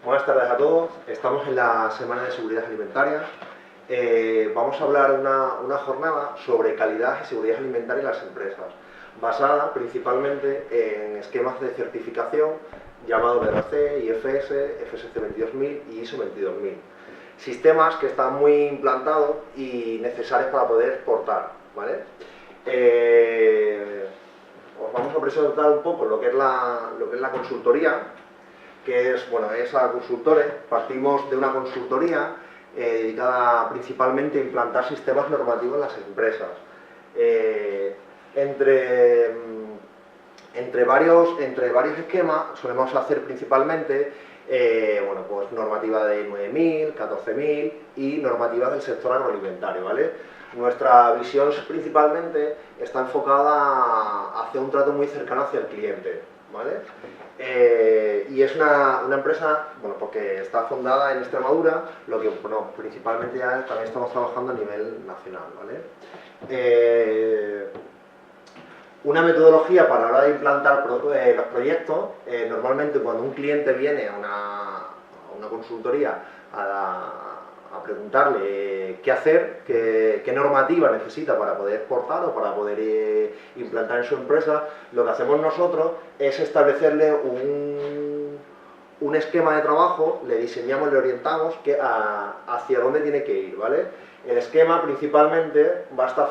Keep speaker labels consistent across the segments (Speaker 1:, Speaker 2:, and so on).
Speaker 1: Buenas tardes a todos. Estamos en la Semana de Seguridad Alimentaria. Vamos a hablar una jornada sobre calidad y seguridad alimentaria en las empresas, basada principalmente en esquemas de certificación llamados BRC, IFS, FSC 22000 y ISO 22000. Sistemas que están muy implantados y necesarios para poder exportar, ¿vale? Os vamos a presentar un poco lo que es la consultoría, que es, bueno, es a consultores. Partimos de una consultoría dedicada principalmente a implantar sistemas normativos en las empresas. Entre varios esquemas solemos hacer principalmente bueno, pues normativa de 9000, 14000 y normativa del sector agroalimentario, ¿vale? Nuestra visión principalmente está enfocada hacia un trato muy cercano hacia el cliente, ¿vale? Y es una empresa, bueno, porque está fundada en Extremadura, lo que, bueno, principalmente ya también estamos trabajando a nivel nacional, ¿vale? Una metodología para la hora de implantar los proyectos, normalmente cuando un cliente viene a una consultoría a preguntarle qué hacer, qué normativa necesita para poder exportar o para poder implantar en su empresa, lo que hacemos nosotros es establecerle un esquema de trabajo, le diseñamos, le orientamos hacia dónde tiene que ir, ¿vale? El esquema principalmente va a estar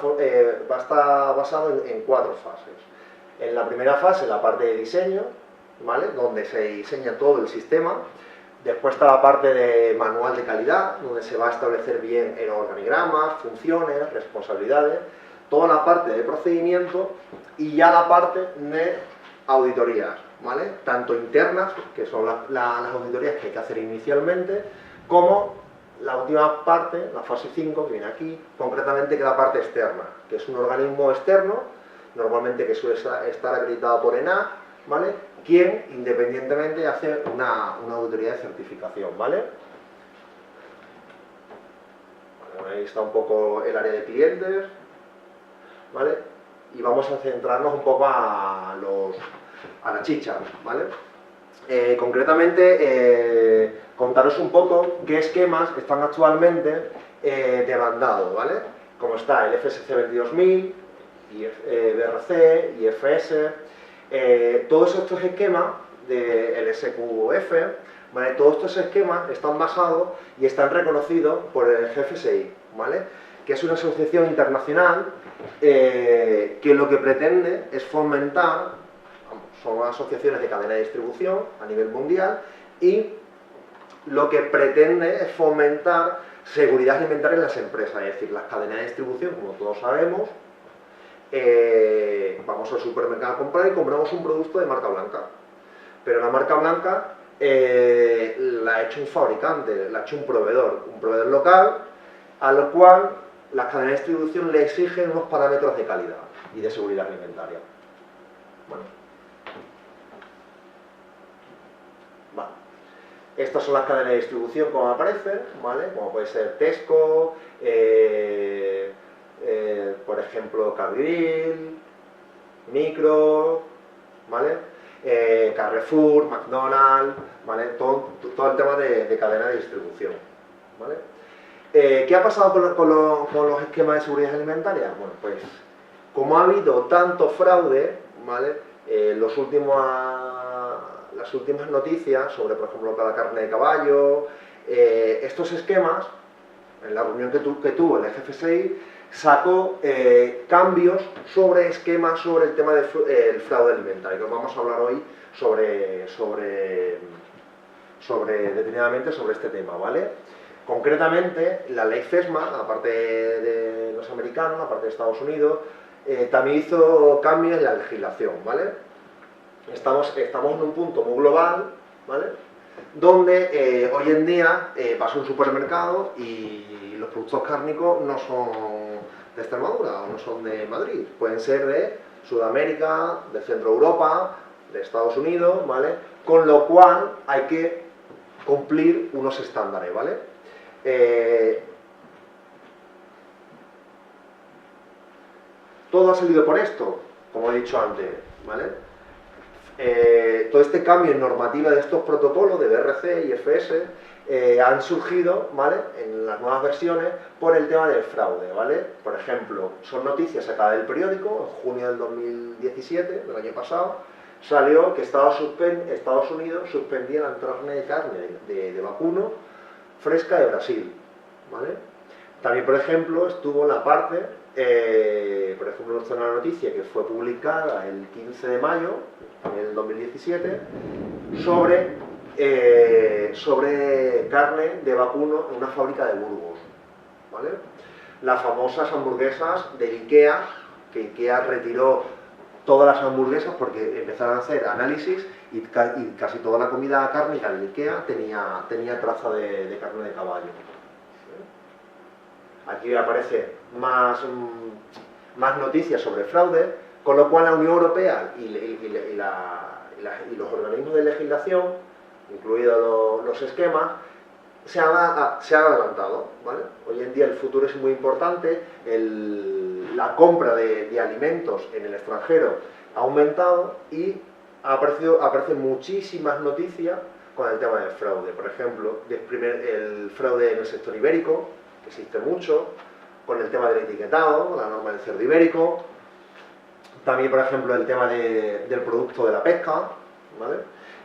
Speaker 1: basado en 4 fases. En la primera fase, la parte de diseño, ¿vale? Donde se diseña todo el sistema. Después está la parte de manual de calidad, donde se va a establecer bien el organigrama, funciones, responsabilidades, toda la parte de procedimiento y ya la parte de auditorías, ¿vale? Tanto internas, que son las auditorías que hay que hacer inicialmente, como la última parte, la fase 5, que viene aquí, concretamente que es la parte externa, que es un organismo externo, normalmente que suele estar acreditado por ENAC, ¿vale? Quien independientemente hace una auditoría de certificación, ¿vale? Bueno, ahí está un poco el área de clientes, ¿vale? Y vamos a centrarnos un poco a la chicha, ¿vale? Concretamente, contaros un poco qué esquemas están actualmente demandados, ¿vale? Como está el FSC 22000, BRC, IFS, todos estos esquemas del SQF, ¿vale? Todos estos esquemas están basados y están reconocidos por el GFSI, ¿vale? Que es una asociación internacional que lo que pretende es fomentar, son asociaciones de cadena de distribución a nivel mundial, y lo que pretende es fomentar seguridad alimentaria en las empresas, es decir, las cadenas de distribución, como todos sabemos, vamos al supermercado a comprar y compramos un producto de marca blanca, pero la marca blanca la ha hecho un fabricante, la ha hecho un proveedor local, a lo cual las cadenas de distribución le exigen unos parámetros de calidad y de seguridad alimentaria. Bueno. Vale. Estas son las cadenas de distribución como aparecen, ¿vale? Como puede ser Tesco, por ejemplo Cadrill, Micro, ¿vale? Carrefour, McDonald's, ¿vale? Todo el tema de cadena de distribución, ¿vale? ¿Qué ha pasado con los esquemas de seguridad alimentaria? Bueno, pues como ha habido tanto fraude, ¿vale? Las últimas noticias sobre, por ejemplo, la carne de caballo, estos esquemas, en la reunión que tuvo el GFSI, sacó cambios sobre esquemas sobre el tema del fraude alimentario, que vamos a hablar hoy detenidamente sobre este tema, ¿vale? Concretamente, la ley FESMA, aparte de los americanos, aparte de Estados Unidos, también hizo cambios en la legislación, ¿vale? Estamos en un punto muy global, ¿vale? Donde hoy en día vas a un supermercado y los productos cárnicos no son de Extremadura o no son de Madrid, pueden ser de Sudamérica, de Centro Europa, de Estados Unidos, ¿vale? Con lo cual hay que cumplir unos estándares, ¿vale? Todo ha salido por esto, como he dicho antes, ¿vale? todo este cambio en normativa de estos protocolos de BRC y FS han surgido, ¿vale?, en las nuevas versiones por el tema del fraude, ¿vale? Por ejemplo, son noticias sacadas del periódico, en junio del 2017, del año pasado, salió que Estados Unidos suspendía la entrada de carne de vacuno fresca de Brasil, ¿vale? También, por ejemplo, estuvo en la parte, por ejemplo, está una noticia que fue publicada el 15 de mayo del 2017 sobre carne de vacuno en una fábrica de Burgos, ¿vale? Las famosas hamburguesas de IKEA, que IKEA retiró todas las hamburguesas porque empezaron a hacer análisis y casi toda la comida cárnica de IKEA tenía traza de carne de caballo. Aquí aparece más noticias sobre fraude, con lo cual la Unión Europea y los organismos de legislación, incluidos los esquemas, se han adelantado, ¿vale? Hoy en día el futuro es muy importante, la compra de alimentos en el extranjero ha aumentado y aparecen muchísimas noticias con el tema del fraude. Por ejemplo, el fraude en el sector ibérico, que existe mucho, con el tema del etiquetado, la norma del cerdo ibérico, también, por ejemplo, el tema del producto de la pesca, ¿vale?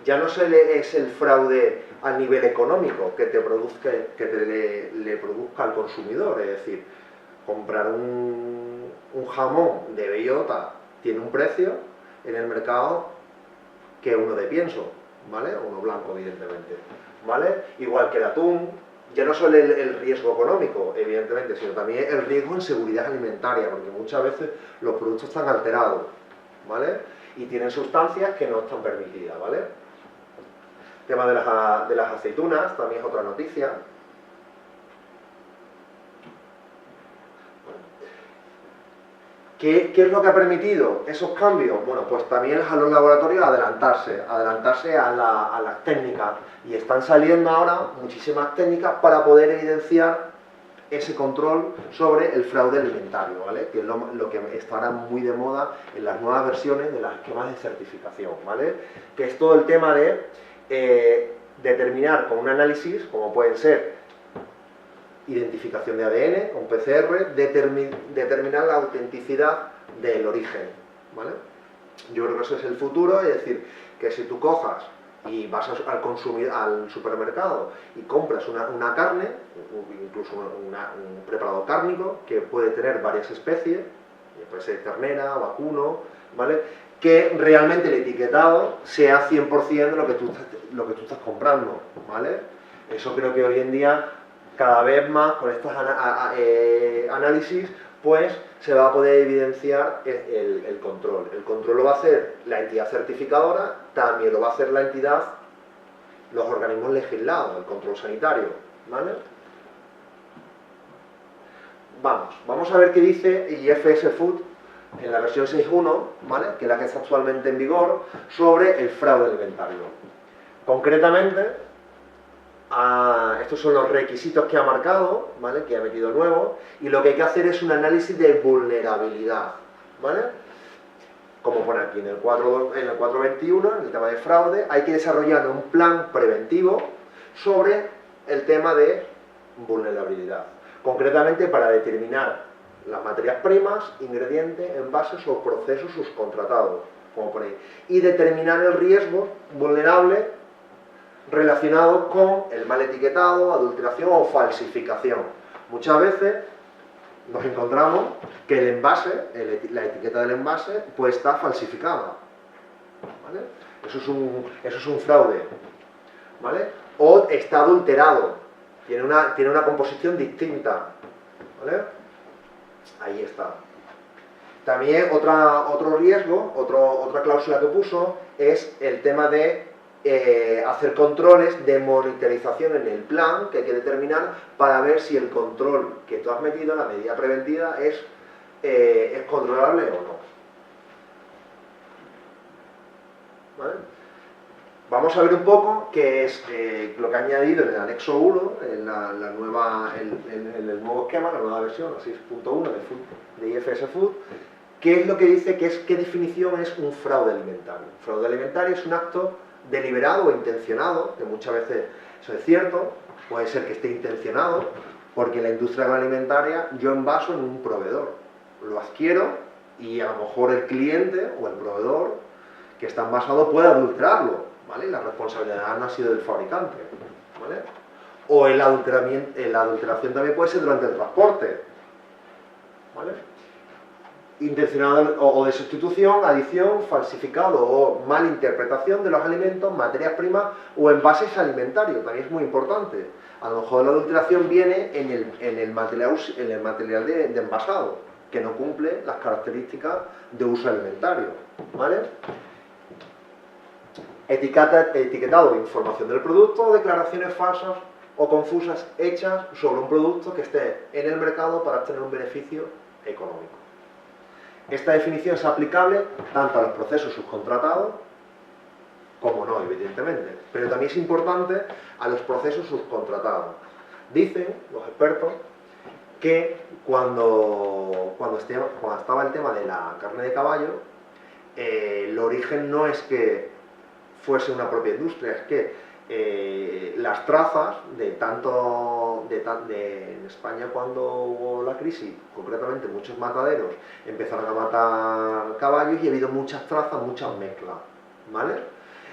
Speaker 1: Ya no es el fraude a nivel económico que le produzca al consumidor, es decir, comprar un jamón de bellota tiene un precio en el mercado que uno de pienso, ¿vale? Uno blanco, evidentemente, ¿vale? Igual que el atún, ya no solo el riesgo económico, evidentemente, sino también el riesgo en seguridad alimentaria, porque muchas veces los productos están alterados, ¿vale? Y tienen sustancias que no están permitidas, ¿vale? El tema de las aceitunas también es otra noticia. ¿Qué es lo que ha permitido esos cambios? Bueno, pues también a los laboratorios adelantarse a las técnicas, y están saliendo ahora muchísimas técnicas para poder evidenciar ese control sobre el fraude alimentario, ¿vale? Que es lo que está ahora muy de moda en las nuevas versiones de los esquemas de certificación, ¿vale? Que es todo el tema de determinar con un análisis, como pueden ser identificación de ADN con PCR, determinar la autenticidad del origen, ¿vale? Yo creo que eso es el futuro, es decir, que si tú cojas y vas al supermercado y compras una carne, incluso un preparado cárnico, que puede tener varias especies, puede ser ternera, vacuno, ¿vale?, que realmente el etiquetado sea 100% de lo que tú estás comprando, ¿vale? Eso creo que hoy en día, cada vez más, con estos análisis, pues se va a poder evidenciar el control. El control lo va a hacer la entidad certificadora, también lo va a hacer los organismos legislados, el control sanitario, ¿vale? Vamos a ver qué dice IFS Food en la versión 6.1, ¿vale?, que es la que está actualmente en vigor, sobre el fraude alimentario. Concretamente, estos son los requisitos que ha marcado, ¿vale?, que ha metido nuevo, y lo que hay que hacer es un análisis de vulnerabilidad, ¿vale? Como pone aquí en el 4.21, en el tema de fraude, hay que desarrollar un plan preventivo sobre el tema de vulnerabilidad, concretamente para determinar las materias primas, ingredientes, envases o procesos subcontratados, como pone ahí, y determinar el riesgo vulnerable relacionado con el mal etiquetado, adulteración o falsificación. Muchas veces nos encontramos que el envase, la etiqueta del envase, pues está falsificada, ¿vale? Eso es un fraude, ¿vale? O está adulterado, tiene una composición distinta, ¿vale? Ahí está. También otro riesgo, otra cláusula que puso, es el tema de hacer controles de monitorización en el plan que hay que determinar para ver si el control que tú has metido, la medida preventiva, es controlable o no. ¿Vale? Vamos a ver un poco qué es lo que ha añadido en el anexo 1, en el nuevo esquema, la nueva versión, la 6.1 de IFS Food, ¿qué es lo que dice? ¿Qué definición es un fraude alimentario? Un fraude alimentario es un acto deliberado o intencionado, que muchas veces eso es cierto, puede ser que esté intencionado, porque la industria agroalimentaria yo envaso en un proveedor, lo adquiero y a lo mejor el cliente o el proveedor que está envasado puede adulterarlo, ¿vale? La responsabilidad no ha sido del fabricante, ¿vale? O la adulteración también puede ser durante el transporte, ¿vale? Intencionado o de sustitución, adición, falsificado o malinterpretación de los alimentos, materias primas o envases alimentarios, también es muy importante. A lo mejor la adulteración viene en el material de envasado, que no cumple las características de uso alimentario, ¿vale? Etiquetado de información del producto o declaraciones falsas o confusas hechas sobre un producto que esté en el mercado para obtener un beneficio económico. Esta definición es aplicable tanto a los procesos subcontratados como no, evidentemente, pero también es importante a los procesos subcontratados. Dicen los expertos que cuando estaba el tema de la carne de caballo, el origen no es que fuese una propia industria, es que las trazas en España cuando hubo la crisis, concretamente muchos mataderos empezaron a matar caballos y ha habido muchas trazas, muchas mezclas, ¿vale?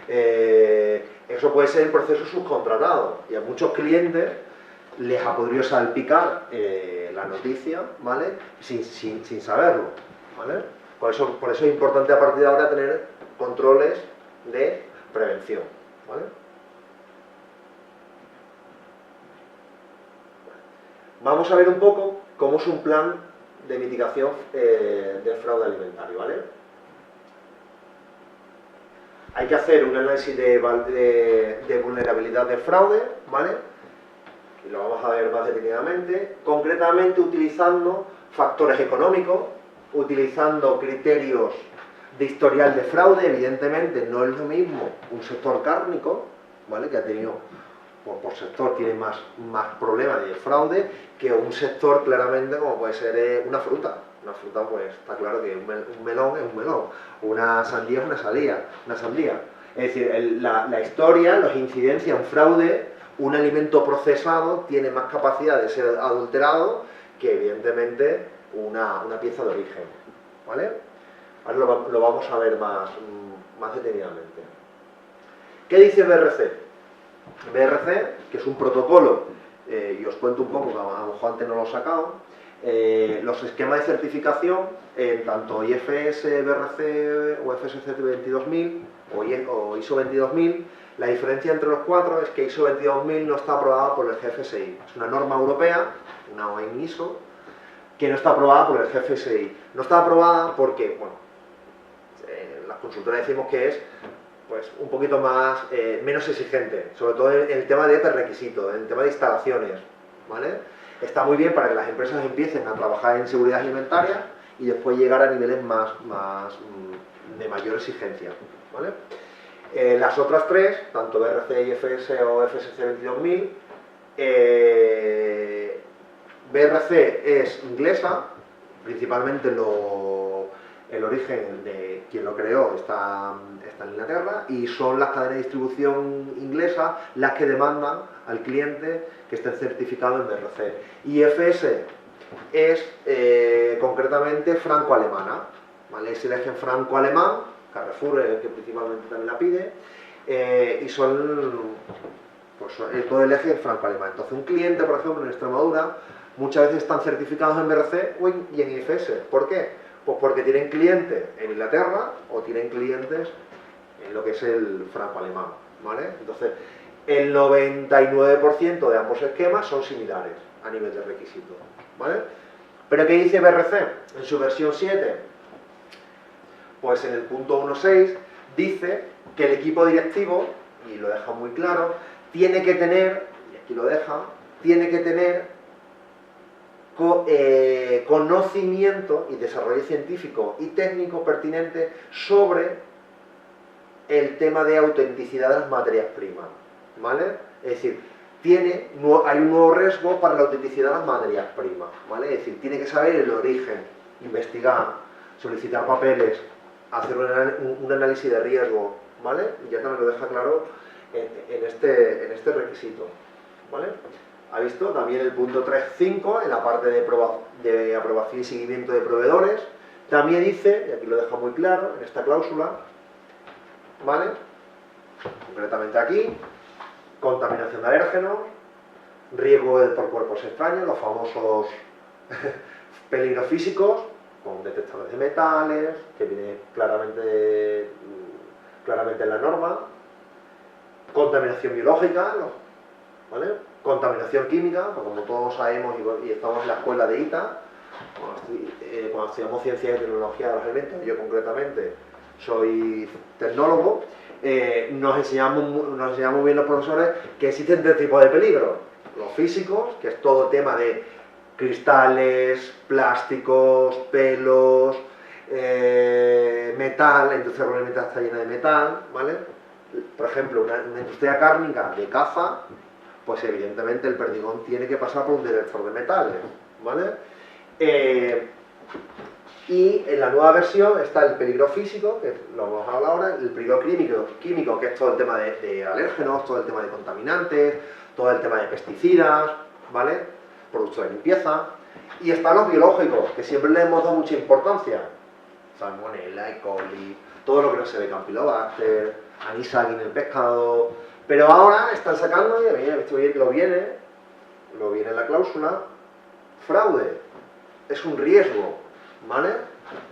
Speaker 1: Eso puede ser en procesos subcontratados y a muchos clientes les ha podido salpicar la noticia, ¿vale? Sin saberlo, ¿vale? Por eso es importante a partir de ahora tener controles de prevención, ¿vale? Vamos a ver un poco cómo es un plan de mitigación del fraude alimentario, ¿vale? Hay que hacer un análisis de vulnerabilidad de fraude, ¿vale? Y lo vamos a ver más detenidamente, concretamente utilizando factores económicos, utilizando criterios de historial de fraude. Evidentemente no es lo mismo un sector cárnico, ¿vale? Que ha tenido, por sector tiene más problemas de fraude, que un sector claramente como puede ser una fruta. Una fruta, pues está claro que un melón es un melón, una sandía es una sandía. Es decir, la historia, las incidencias en fraude, un alimento procesado tiene más capacidad de ser adulterado que evidentemente una pieza de origen, ¿vale? Ahora lo vamos a ver más detenidamente. ¿Qué dice BRC? BRC, que es un protocolo, y os cuento un poco, que a lo mejor antes no lo he sacado, los esquemas de certificación, tanto IFS, BRC o FSC 22000 o ISO 22000, la diferencia entre los cuatro es que ISO 22000 no está aprobada por el GFSI. Es una norma europea, una OEM ISO, que no está aprobada por el GFSI. No está aprobada porque, bueno, las consultoras decimos que es pues un poquito menos exigente, sobre todo en el tema de prerequisitos, en el tema de instalaciones, ¿vale? Está muy bien para que las empresas empiecen a trabajar en seguridad alimentaria y después llegar a niveles de mayor exigencia, ¿vale? Las otras tres, tanto BRC, IFS o FSC 22000, BRC es inglesa, principalmente el origen de quien lo creó está en Inglaterra, y son las cadenas de distribución inglesas las que demandan al cliente que esté certificado en BRC. IFS es concretamente franco-alemana, ¿vale? Es el eje franco-alemán, Carrefour es el que principalmente también la pide, y son pues, todo el eje franco-alemán. Entonces un cliente, por ejemplo, en Extremadura, muchas veces están certificados en BRC y en IFS. ¿Por qué? Pues porque tienen clientes en Inglaterra o tienen clientes en lo que es el franco-alemán, ¿vale? Entonces, el 99% de ambos esquemas son similares a nivel de requisitos, ¿vale? ¿Pero qué dice BRC en su versión 7? Pues en el punto 1.6 dice que el equipo directivo, y lo deja muy claro, tiene que tener, y aquí lo deja, tiene que tener conocimiento y desarrollo científico y técnico pertinente sobre el tema de autenticidad de las materias primas, ¿vale? Es decir, hay un nuevo riesgo para la autenticidad de las materias primas, ¿vale? Es decir, tiene que saber el origen, investigar solicitar papeles, hacer un análisis de riesgo, ¿vale? Ya también lo deja claro en este requisito, ¿vale? ¿Ha visto? También el punto 3.5, en la parte de aprobación y seguimiento de proveedores, también dice, y aquí lo deja muy claro, en esta cláusula, ¿vale? Concretamente aquí, contaminación de alérgenos, riesgo por cuerpos extraños, los famosos peligros físicos, con detectores de metales, que viene claramente en la norma, contaminación biológica, ¿vale? Contaminación química, pues como todos sabemos y estamos en la escuela de ITA, cuando estudiamos ciencia y tecnología de los alimentos, yo concretamente soy tecnólogo, nos enseñamos bien los profesores que existen tres tipos de peligros. Los físicos, que es todo el tema de cristales, plásticos, pelos, metal, la industria agroalimentaria está llena de metal, ¿vale? Por ejemplo, una industria cárnica de caza, pues evidentemente el perdigón tiene que pasar por un detector de metales, ¿vale? Y en la nueva versión está el peligro físico, que lo vamos a hablar ahora, el peligro químico, que es todo el tema de alérgenos, todo el tema de contaminantes, todo el tema de pesticidas, ¿vale? Productos de limpieza. Y están los biológicos, que siempre le hemos dado mucha importancia. Salmonella, E. coli, todo lo que no se ve, Campylobacter, anisakis en el pescado. Pero ahora están sacando, y lo viene en la cláusula, fraude. Es un riesgo, ¿vale?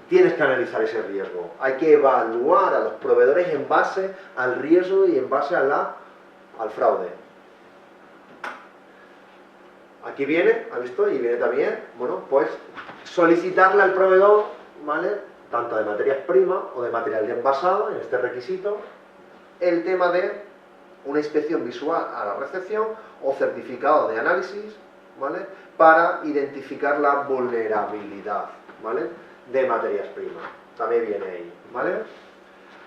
Speaker 1: Tienes que analizar ese riesgo. Hay que evaluar a los proveedores en base al riesgo y en base al fraude. Aquí viene, ¿ha visto? Y viene también, bueno, pues solicitarle al proveedor, ¿vale? Tanto de materias primas o de material de envasado, en este requisito, el tema de una inspección visual a la recepción o certificado de análisis, ¿vale? Para identificar la vulnerabilidad, ¿vale? De materias primas. También viene ahí, ¿vale?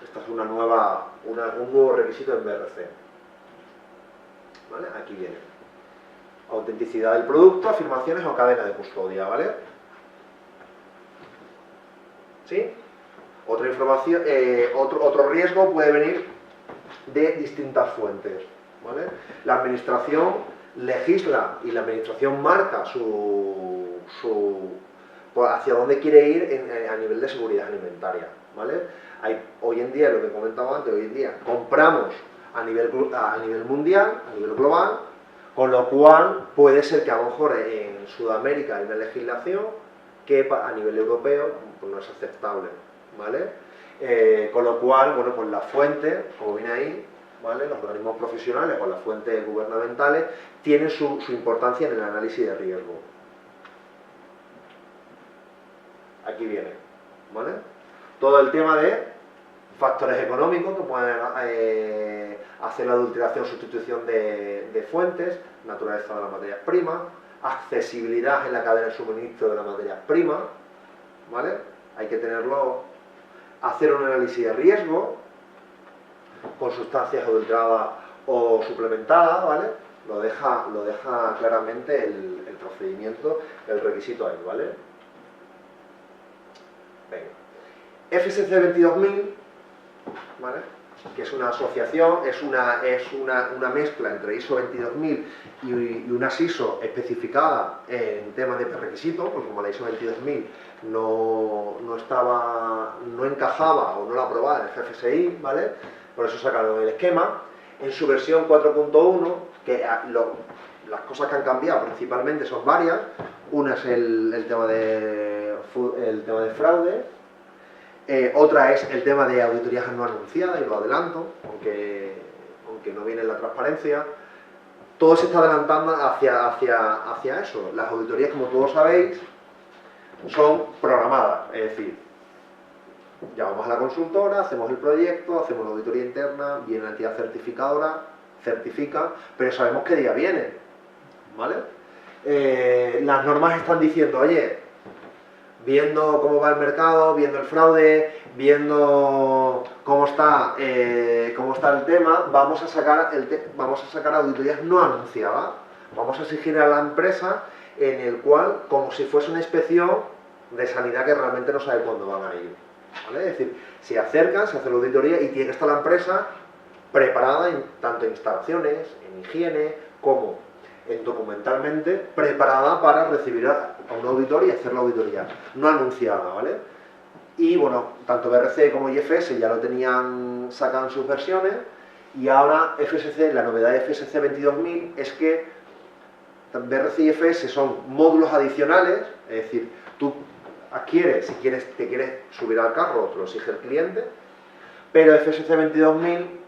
Speaker 1: Esta es un nuevo requisito en BRC. ¿Vale? Aquí viene. Autenticidad del producto, afirmaciones o cadena de custodia, ¿vale? ¿Sí? Otra información, otro riesgo puede venir de distintas fuentes, ¿vale? La administración legisla y la administración marca hacia dónde quiere ir a nivel de seguridad alimentaria, ¿vale? Hoy en día, lo que comentaba antes, hoy en día compramos a nivel mundial, a nivel global, con lo cual puede ser que a lo mejor en Sudamérica hay una legislación que a nivel europeo pues no es aceptable, ¿vale? Con lo cual, bueno, pues la fuente, como viene ahí, ¿vale? Los organismos profesionales o las fuentes gubernamentales tienen su importancia en el análisis de riesgo. Aquí viene, ¿vale? Todo el tema de factores económicos que pueden hacer la adulteración o sustitución de fuentes, naturaleza de las materias primas, accesibilidad en la cadena de suministro de las materias primas, ¿vale? Hay que hacer un análisis de riesgo con sustancias adulteradas o suplementadas, ¿vale? Lo deja claramente el procedimiento, el requisito ahí, ¿vale? Venga. FSC 22000, ¿vale? Que es una asociación, es una mezcla entre ISO 22000 y unas ISO especificadas en temas de requisitos, porque como la ISO 22000 no encajaba o no la aprobaba el GFSI, ¿vale? Por eso sacaron el esquema. En su versión 4.1, que las cosas que han cambiado principalmente son varias. Una es el tema de fraude, otra es el tema de auditorías no anunciadas, y lo adelanto, aunque no viene en la transparencia. Todo se está adelantando hacia eso. Las auditorías, como todos sabéis, son programadas, es decir, llamamos a la consultora, hacemos el proyecto, hacemos la auditoría interna, viene la entidad certificadora, certifica, pero sabemos qué día viene, ¿vale? Las normas están diciendo, oye, viendo cómo va el mercado, viendo el fraude, viendo cómo está el tema, vamos a sacar auditorías no anunciadas. Vamos a exigir a la empresa en el cual, como si fuese una inspección, de sanidad que realmente no sabe cuándo van a ir, ¿vale? Es decir, se acercan, se hace la auditoría y tiene que estar la empresa preparada tanto en instalaciones, en higiene, como en documentalmente preparada para recibir a una auditoría y hacer la auditoría, no anunciada, ¿vale? Y bueno, tanto BRC como IFS ya lo tenían sacado en sus versiones, y ahora FSC, la novedad de FSC 22000 es que BRC y IFS son módulos adicionales, es decir, tú adquieres, si quieres, te quieres subir al carro, te lo exige el cliente, pero FSC 22000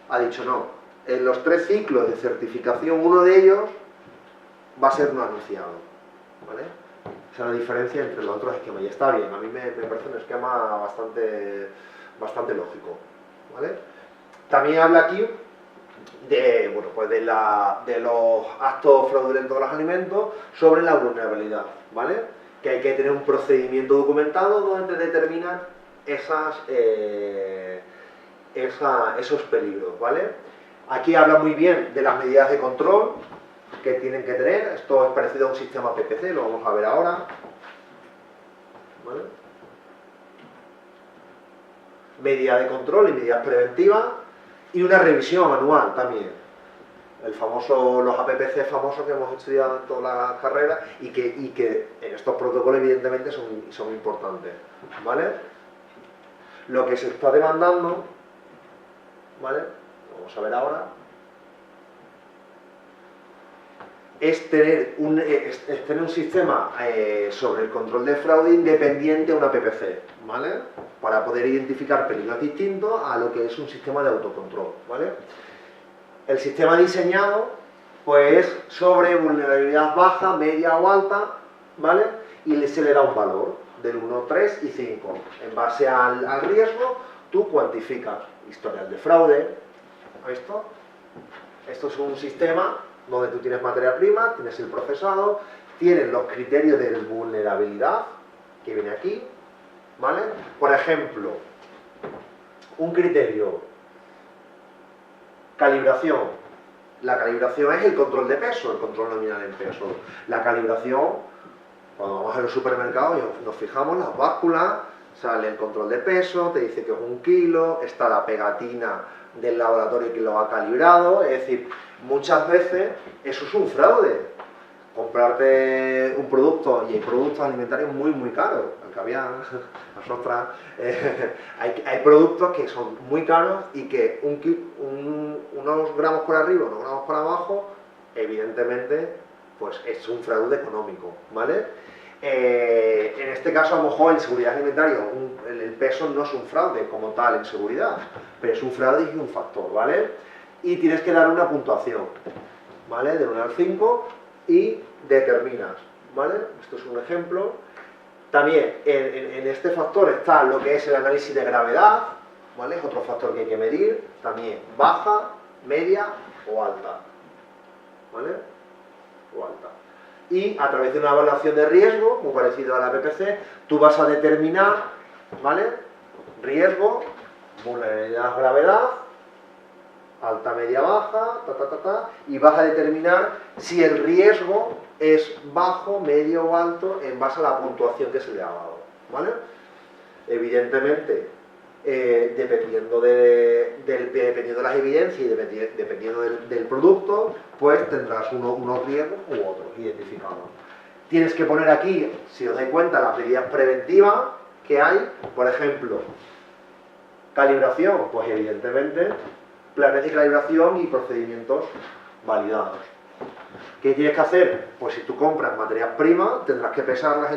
Speaker 1: ha dicho no, en los 3 ciclos de certificación, uno de ellos va a ser no anunciado, ¿vale? Esa es la diferencia entre los otros esquemas, y está bien, a mí me parece un esquema bastante lógico, ¿vale? También habla aquí de, bueno, pues de los actos fraudulentos de los alimentos sobre la vulnerabilidad, ¿vale? Que hay que tener un procedimiento documentado donde determinan esos peligros, ¿vale? Aquí habla muy bien de las medidas de control que tienen que tener. Esto es parecido a un sistema PPC, lo vamos a ver ahora, ¿vale? Medidas de control y medidas preventivas, y una revisión anual también. Los APPC famosos que hemos estudiado en todas las carreras y que en estos protocolos evidentemente son importantes, ¿vale? Lo que se está demandando, ¿vale? Vamos a ver ahora, es tener un sistema sobre el control de fraude independiente a una PPC, ¿vale? Para poder identificar peligros distintos a lo que es un sistema de autocontrol, ¿vale? El sistema diseñado, pues, sobre vulnerabilidad baja, media o alta, ¿vale? Y se le da un valor del 1, 3 y 5. En base al riesgo, tú cuantificas historial de fraude. Esto es un sistema donde tú tienes materia prima, tienes el procesado, tienes los criterios de vulnerabilidad, que viene aquí, ¿vale? Por ejemplo, un criterio, calibración. La calibración es el control de peso, el control nominal en peso. La calibración, cuando vamos a los supermercados y nos fijamos, las básculas, sale el control de peso, te dice que es 1 kilo, está la pegatina del laboratorio que lo ha calibrado, es decir, muchas veces eso es un fraude. Comprarte un producto, y hay productos alimentarios muy caros, el caviar, las ostras, hay productos que son muy caros y que unos gramos por arriba, unos gramos por abajo, evidentemente, pues es un fraude económico, ¿vale? En este caso, a lo mejor en seguridad alimentaria, el peso no es un fraude como tal en seguridad, pero es un fraude y un factor, ¿vale? Y tienes que dar una puntuación, ¿vale? Del 1 al 5 y determinas, ¿vale? Esto es un ejemplo. También en este factor está lo que es el análisis de gravedad, ¿vale? Es otro factor que hay que medir, también baja, media o alta, ¿vale? O alta. Y a través de una evaluación de riesgo, muy parecido a la PPC, tú vas a determinar, ¿vale? Riesgo, vulnerabilidad, gravedad, alta, media, baja, y vas a determinar si el riesgo es bajo, medio o alto en base a la puntuación que se le ha dado, ¿vale? Evidentemente, dependiendo de las evidencias y dependiendo del producto, pues tendrás unos riesgos u otros identificados. Tienes que poner aquí, si os dais cuenta, las medidas preventivas que hay. Por ejemplo, calibración, pues evidentemente planes de calibración y procedimientos validados. ¿Qué tienes que hacer? Pues si tú compras materias primas, tendrás que pesarlas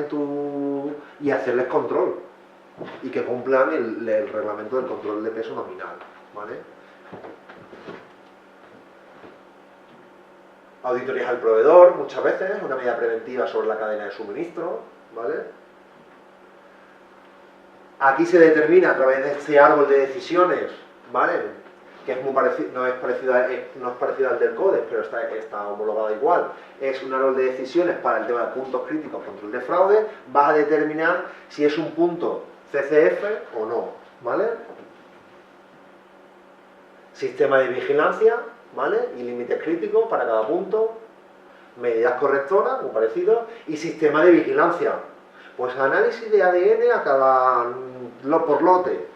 Speaker 1: y hacerles control, y que cumplan el reglamento del control de peso nominal, ¿vale? Auditorías al proveedor, muchas veces, una medida preventiva sobre la cadena de suministro, ¿vale? Aquí se determina a través de este árbol de decisiones, ¿vale? Que es muy parecido, no es parecido al del CODEX, pero está homologado igual. Es un árbol de decisiones para el tema de puntos críticos, control de fraude. Vas a determinar si es un punto CCF o no, ¿vale? Sistema de vigilancia, ¿vale? Y límites críticos para cada punto. Medidas correctoras, muy parecido. Y sistema de vigilancia. Pues análisis de ADN a cada por lote,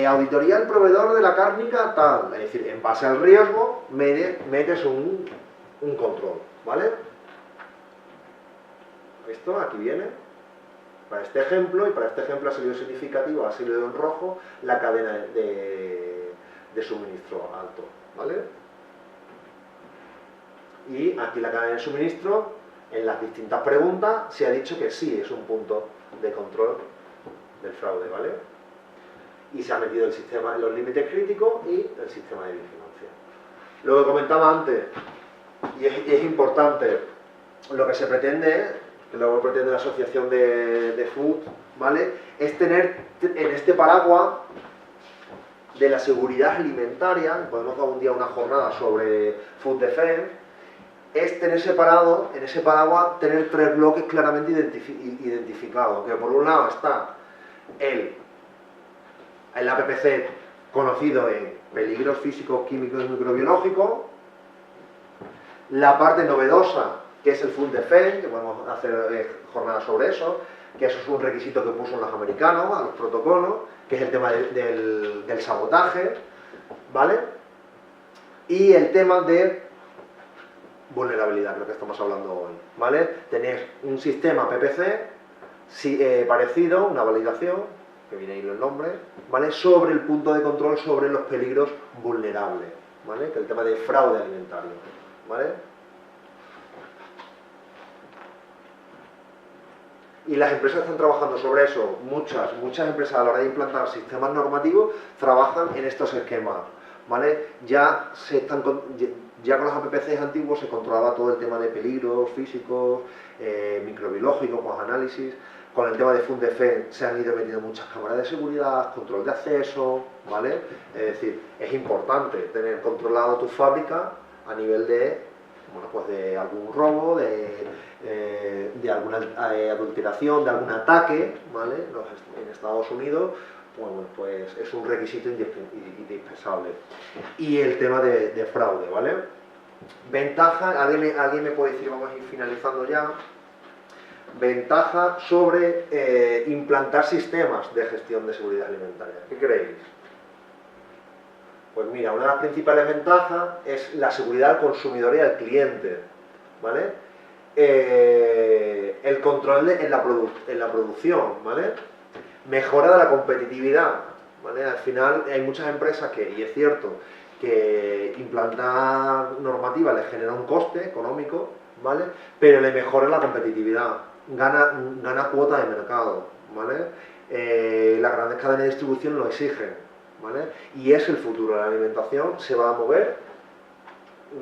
Speaker 1: auditoría al proveedor de la cárnica tal, es decir, en base al riesgo metes un control, ¿vale? Esto aquí viene, para este ejemplo, y para este ejemplo ha sido significativo, ha sido en rojo, la cadena de suministro alto, ¿vale? Y aquí la cadena de suministro, en las distintas preguntas, se ha dicho que sí es un punto de control del fraude, ¿vale? Y se ha metido el sistema en los límites críticos y el sistema de vigilancia. Lo que comentaba antes, y es importante, lo que se pretende, que luego pretende la asociación de Food, ¿vale? Es tener en este paraguas de la seguridad alimentaria, podemos dar un día una jornada sobre Food Defense, es tener separado, en ese paraguas, tener tres bloques claramente identificados, que por un lado está el APPC conocido en peligros físicos, químicos y microbiológicos, la parte novedosa, que es el Food Defense, que podemos hacer jornadas sobre eso, que eso es un requisito que puso los americanos a los protocolos, que es el tema del sabotaje, ¿vale? Y el tema de vulnerabilidad, lo que estamos hablando hoy, ¿vale? Tenéis un sistema PPC parecido, una validación, que viene ahí el nombre, ¿vale? Sobre el punto de control sobre los peligros vulnerables, ¿vale? Que es el tema de fraude alimentario, ¿vale? Y las empresas están trabajando sobre eso, muchas empresas a la hora de implantar sistemas normativos trabajan en estos esquemas, ¿vale? Ya con los APPCs antiguos se controlaba todo el tema de peligros físicos, microbiológicos, con análisis. Con el tema de Food Defense se han ido metiendo muchas cámaras de seguridad, control de acceso, ¿vale? Es decir, es importante tener controlado tu fábrica a nivel de, bueno, pues de algún robo, de alguna adulteración, de algún ataque, ¿vale? En Estados Unidos, bueno, pues es un requisito indispensable. Y el tema de fraude, ¿vale? Ventaja, alguien me puede decir, vamos a ir finalizando ya, ventaja sobre implantar sistemas de gestión de seguridad alimentaria. ¿Qué creéis? Pues mira, una de las principales ventajas es la seguridad al consumidor y al cliente, ¿vale? El control en la producción, ¿vale? Mejora de la competitividad, ¿vale? Al final hay muchas empresas y es cierto, que implantar normativa les genera un coste económico, ¿vale? Pero le mejora la competitividad, gana cuota de mercado, ¿vale? Las grandes cadenas de distribución lo exigen, ¿vale? Y es el futuro, la alimentación se va a mover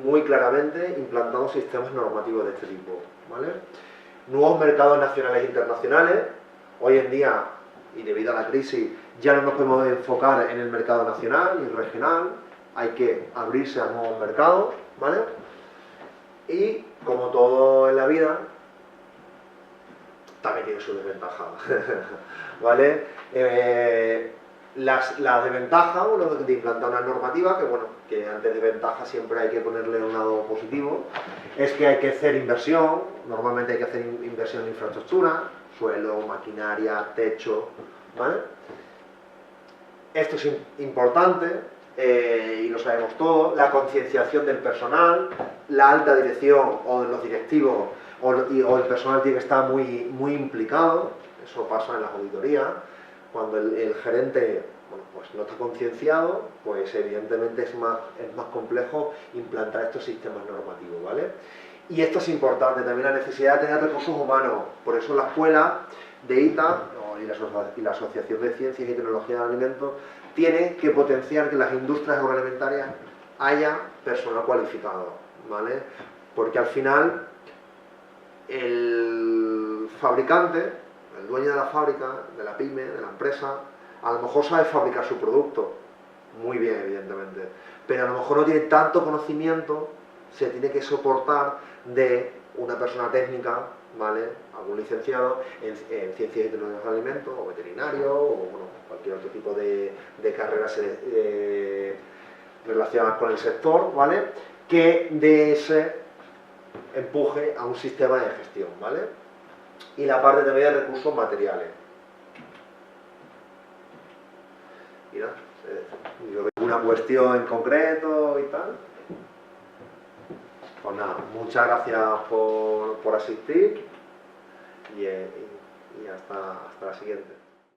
Speaker 1: muy claramente implantando sistemas normativos de este tipo, ¿vale? Nuevos mercados nacionales e internacionales. Hoy en día, y debido a la crisis, ya no nos podemos enfocar en el mercado nacional y regional, hay que abrirse a nuevos mercados, ¿vale? Y como todo en la vida, también tiene su desventaja, ¿vale? Las desventajas, bueno, de implantar una normativa, que bueno, que antes de ventaja siempre hay que ponerle un lado positivo, es que hay que hacer inversión, normalmente hay que hacer inversión en infraestructura, suelo, maquinaria, techo, ¿vale? Esto es importante, y lo sabemos todos, la concienciación del personal, la alta dirección o los directivos o el personal tiene que estar muy implicado, eso pasa en las auditorías. Cuando el gerente, bueno, pues no está concienciado, pues evidentemente es más complejo implantar estos sistemas normativos, ¿vale? Y esto es importante, también la necesidad de tener recursos humanos. Por eso la escuela de ITA y la Asociación de Ciencias y Tecnología de Alimentos tiene que potenciar que en las industrias agroalimentarias haya personal cualificado, ¿vale? Porque al final el fabricante, el dueño de la fábrica, de la pyme, de la empresa, a lo mejor sabe fabricar su producto, muy bien evidentemente, pero a lo mejor no tiene tanto conocimiento, se tiene que soportar de una persona técnica, ¿vale? Algún licenciado en ciencias y tecnologías de alimentos, o veterinario, o bueno, cualquier otro tipo de carreras relacionadas con el sector, ¿vale? Que de ese empuje a un sistema de gestión, ¿vale? y la parte también de recursos materiales. Mira, ¿alguna cuestión en concreto y tal? Pues nada, muchas gracias por asistir y hasta la siguiente.